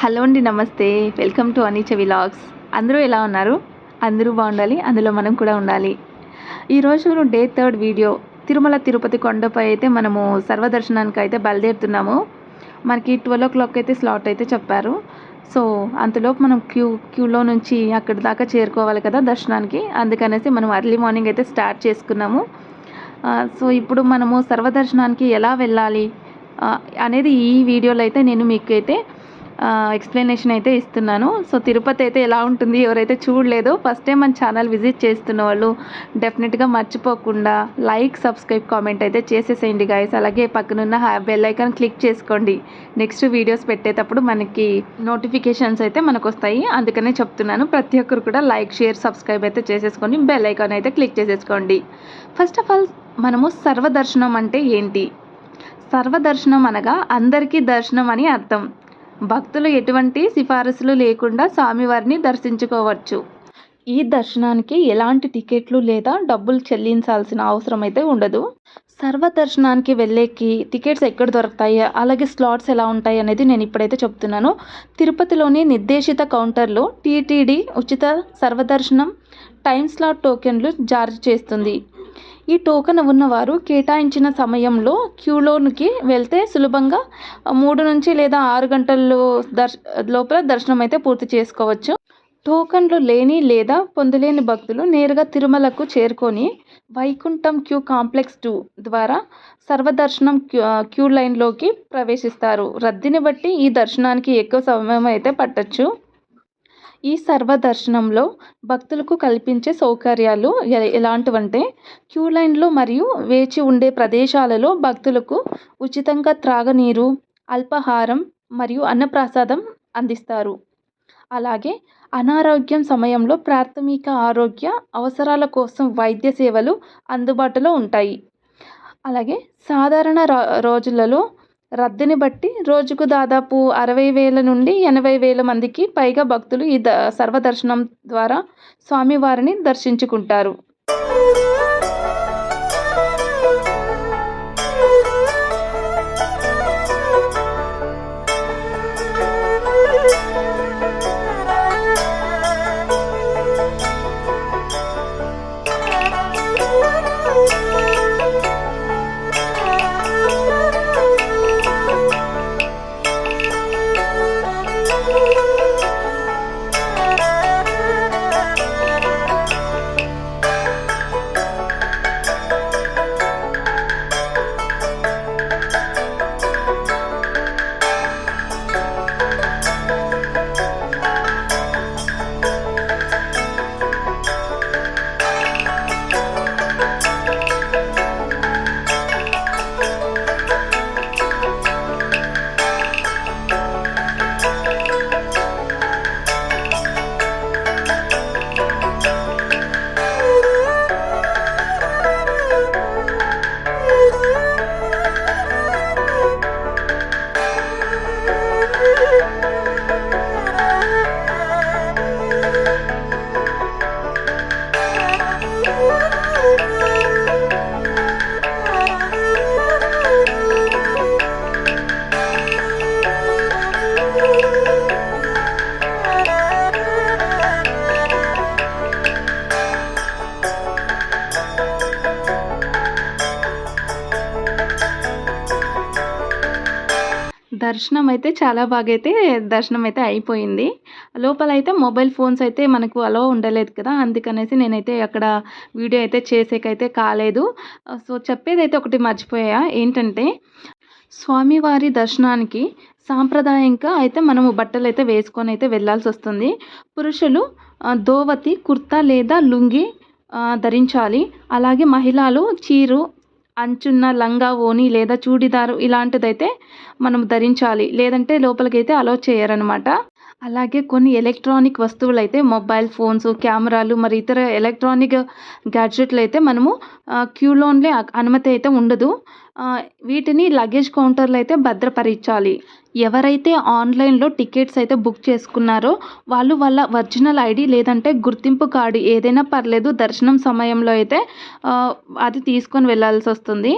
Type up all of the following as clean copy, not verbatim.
Hello అండి, నమస్తే. Welcome to Anicha vlogs. అందరూ ఎలా ఉన్నారు? అందరూ బాగుండాలి, అందులో మనం కూడా ఉండాలి. ఈరోజు డే 3 వీడియో. తిరుమల తిరుపతి కొండపై అయితే మనము సర్వదర్శనానికి అయితే బయలుదేరుతున్నాము. మనకి 12 అయితే స్లాట్ అయితే చెప్పారు. సో అంతలోపు మనం క్యూలో నుంచి అక్కడి దాకా చేరుకోవాలి కదా దర్శనానికి. అందుకనేసి మనం ఎర్లీ మార్నింగ్ అయితే స్టార్ట్ చేసుకున్నాము. సో ఇప్పుడు మనము సర్వదర్శనానికి ఎలా వెళ్ళాలి అనేది ఈ వీడియోలో అయితే నేను మీకైతే ఎక్స్ప్లెనేషన్ అయితే ఇస్తున్నాను. సో తిరుపతి అయితే ఎలా ఉంటుంది, ఎవరైతే చూడలేదో ఫస్ట్ టైం మన ఛానల్ విజిట్ చేస్తున్న వాళ్ళు డెఫినెట్గా మర్చిపోకుండా లైక్, సబ్స్క్రైబ్, కామెంట్ అయితే చేసేసేయండి గైస్. అలాగే పక్కనున్న బెల్ ఐకాన్ క్లిక్ చేసుకోండి. నెక్స్ట్ వీడియోస్ పెట్టేటప్పుడు మనకి నోటిఫికేషన్స్ అయితే మనకు వస్తాయి. అందుకనే చెప్తున్నాను, ప్రతి ఒక్కరు కూడా లైక్, షేర్, సబ్స్క్రైబ్ అయితే చేసేసుకొని బెల్ ఐకాన్ అయితే క్లిక్ చేసేసుకోండి. ఫస్ట్ ఆఫ్ ఆల్ మనము సర్వదర్శనం అంటే ఏంటి? సర్వదర్శనం అనగా అందరికీ దర్శనం అని అర్థం. భక్తులు ఎటువంటి సిఫారసులు లేకుండా స్వామివారిని దర్శించుకోవచ్చు. ఈ దర్శనానికి ఎలాంటి టికెట్లు లేదా డబ్బులు చెల్లించాల్సిన అవసరం అయితే ఉండదు. సర్వదర్శనానికి వెళ్ళేకి టికెట్స్ ఎక్కడ దొరుకుతాయి, అలాగే స్లాట్స్ ఎలా ఉంటాయి అనేది నేను ఇప్పుడైతే చెప్తున్నాను. తిరుపతిలోని నిర్దేశిత కౌంటర్లో టీటీడీ ఉచిత సర్వదర్శనం టైం స్లాట్ టోకెన్లు జారీ చేస్తుంది. ఈ టోకెన్ ఉన్నవారు కేటాయించిన సమయంలో క్యూలోనికి వెళ్తే సులభంగా 3 నుంచి లేదా 6 గంటల్లో లోపల దర్శనం అయితే పూర్తి చేసుకోవచ్చు. టోకన్లు లేని లేదా పొందలేని భక్తులు నేరుగా తిరుమలకు చేరుకొని వైకుంఠం క్యూ కాంప్లెక్స్ 2 ద్వారా సర్వదర్శనం క్యూ లైన్లోకి ప్రవేశిస్తారు. రద్దీని బట్టి ఈ దర్శనానికి ఎక్కువ సమయం అయితే పట్టచ్చు. ఈ సర్వదర్శనంలో భక్తులకు కల్పించే సౌకర్యాలు ఎలాంటివంటే, క్యూ లైన్లో మరియు వేచి ఉండే ప్రదేశాలలో భక్తులకు ఉచితంగా త్రాగనీరు, అల్పాహారం మరియు అన్నప్రసాదం అందిస్తారు. అలాగే అనారోగ్యం సమయంలో ప్రాథమిక ఆరోగ్య అవసరాల కోసం వైద్య సేవలు అందుబాటులో ఉంటాయి. అలాగే సాధారణ రోజులలో రద్దీని బట్టి రోజుకు దాదాపు 60,000 నుండి 80,000 మందికి పైగా భక్తులు ఈ సర్వదర్శనం ద్వారా స్వామివారిని దర్శించుకుంటారు. దర్శనం అయితే చాలా బాగా అయితే దర్శనం అయితే అయిపోయింది. లోపలైతే మొబైల్ ఫోన్స్ అయితే మనకు అలో ఉండలేదు కదా, అందుకనేసి నేనైతే అక్కడ వీడియో అయితే చేసేకైతే కాలేదు. సో చెప్పేదైతే ఒకటి మర్చిపోయా, ఏంటంటే స్వామివారి దర్శనానికి సాంప్రదాయంగా అయితే మనము బట్టలు అయితే వేసుకొని అయితే వెళ్ళాల్సి వస్తుంది. పురుషులు ధోవతి, కుర్తా లేదా లుంగి ధరించాలి. అలాగే మహిళలు చీరు, అంచున్న లంగా, ఓని లేదా చూడిదారు ఇలాంటిదైతే మనం ధరించాలి. లేదంటే లోపలికైతే అలో చేయరనమాట. అలాగే కొన్ని ఎలక్ట్రానిక్ వస్తువులు అయితే మొబైల్ ఫోన్స్, కెమెరాలు మరి ఇతర ఎలక్ట్రానిక్ గ్యాడ్జెట్లు అయితే మనము క్యూలోనే అనుమతి అయితే ఉండదు. వీటిని లగేజ్ కౌంటర్లో అయితే భద్రపరచాలి. ఎవరైతే ఆన్లైన్లో టికెట్స్ అయితే బుక్ చేసుకున్నారో వాళ్ళు వాళ్ళ ఒరిజినల్ ఐడి లేదంటే గుర్తింపు కార్డు ఏదైనా పర్లేదు, దర్శనం సమయంలో అయితే అది తీసుకొని వెళ్ళాల్సి వస్తుంది.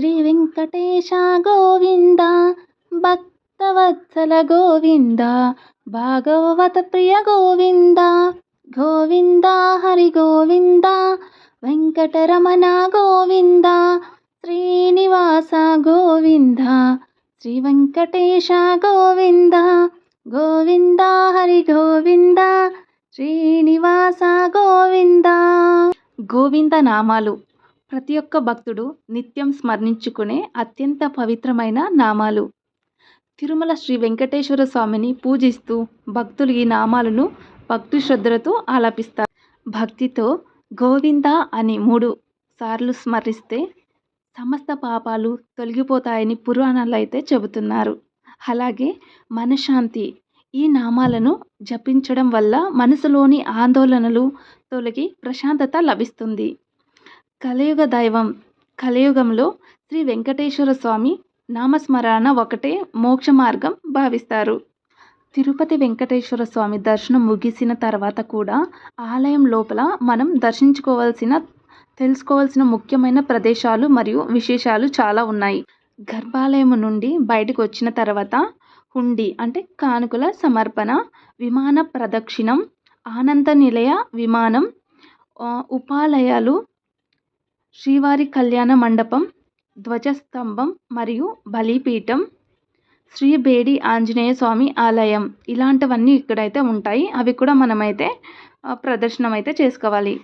శ్రీ వెంకటేశ గోవింద భక్తవత్సల గోవింద భాగవత ప్రియ గోవింద గోవింద హరి గోవింద వెంకటరమణ గోవింద శ్రీనివాస గోవింద శ్రీ వెంకటేశ గోవింద గోవింద హరి గోవింద శ్రీనివాస గోవింద. గోవింద నామాలు ప్రతి ఒక్క భక్తుడు నిత్యం స్మరించుకునే అత్యంత పవిత్రమైన నామాలు. తిరుమల శ్రీ వెంకటేశ్వర స్వామిని పూజిస్తూ భక్తులు ఈ నామాలను భక్తి శ్రద్ధలతో ఆలపిస్తారు. భక్తితో గోవింద అని 3 సార్లు స్మరిస్తే సమస్త పాపాలు తొలగిపోతాయని పురాణాలు అయితే చెబుతున్నారు. అలాగే మనశ్శాంతి ఈ నామాలను జపించడం వల్ల మనసులోని ఆందోళనలు తొలగి ప్రశాంతత లభిస్తుంది. కలియుగ దైవం కలియుగంలో శ్రీ వెంకటేశ్వర స్వామి నామస్మరణ ఒకటే మోక్ష మార్గం భావిస్తారు. తిరుపతి వెంకటేశ్వర స్వామి దర్శనం ముగిసిన తర్వాత కూడా ఆలయం లోపల మనం తెలుసుకోవాల్సిన ముఖ్యమైన ప్రదేశాలు మరియు విశేషాలు చాలా ఉన్నాయి. గర్భాలయం నుండి బయటకు వచ్చిన తర్వాత హుండీ అంటే కానుకల సమర్పణ, విమాన ప్రదక్షిణం, ఆనంద నిలయ విమానం, ఉపాలయాలు, శ్రీవారి కళ్యాణ మండపం, ధ్వజస్తంభం మరియు బలిపీఠం, శ్రీ బేడి ఆంజనేయ స్వామి ఆలయం ఇలాంటివన్నీ ఇక్కడైతే ఉంటాయి. అవి కూడా మనమైతే ప్రదర్శనం అయితే చేసుకోవాలి.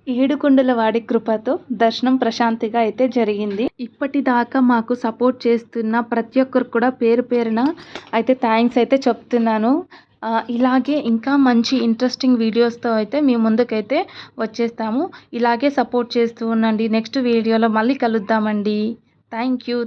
ఏడుకొండల వాడి కృపతో దర్శనం ప్రశాంతిగా అయితే జరిగింది. ఇప్పటిదాకా మాకు సపోర్ట్ చేస్తున్న ప్రతి ఒక్కరు కూడా పేరు పేరున అయితే థ్యాంక్స్ అయితే చెప్తున్నాను. ఇలాగే ఇంకా మంచి ఇంట్రెస్టింగ్ వీడియోస్తో అయితే మీ ముందుకైతే వచ్చేస్తాము. ఇలాగే సపోర్ట్ చేస్తూ ఉండండి. నెక్స్ట్ వీడియోలో మళ్ళీ కలుద్దామండి. Thank you.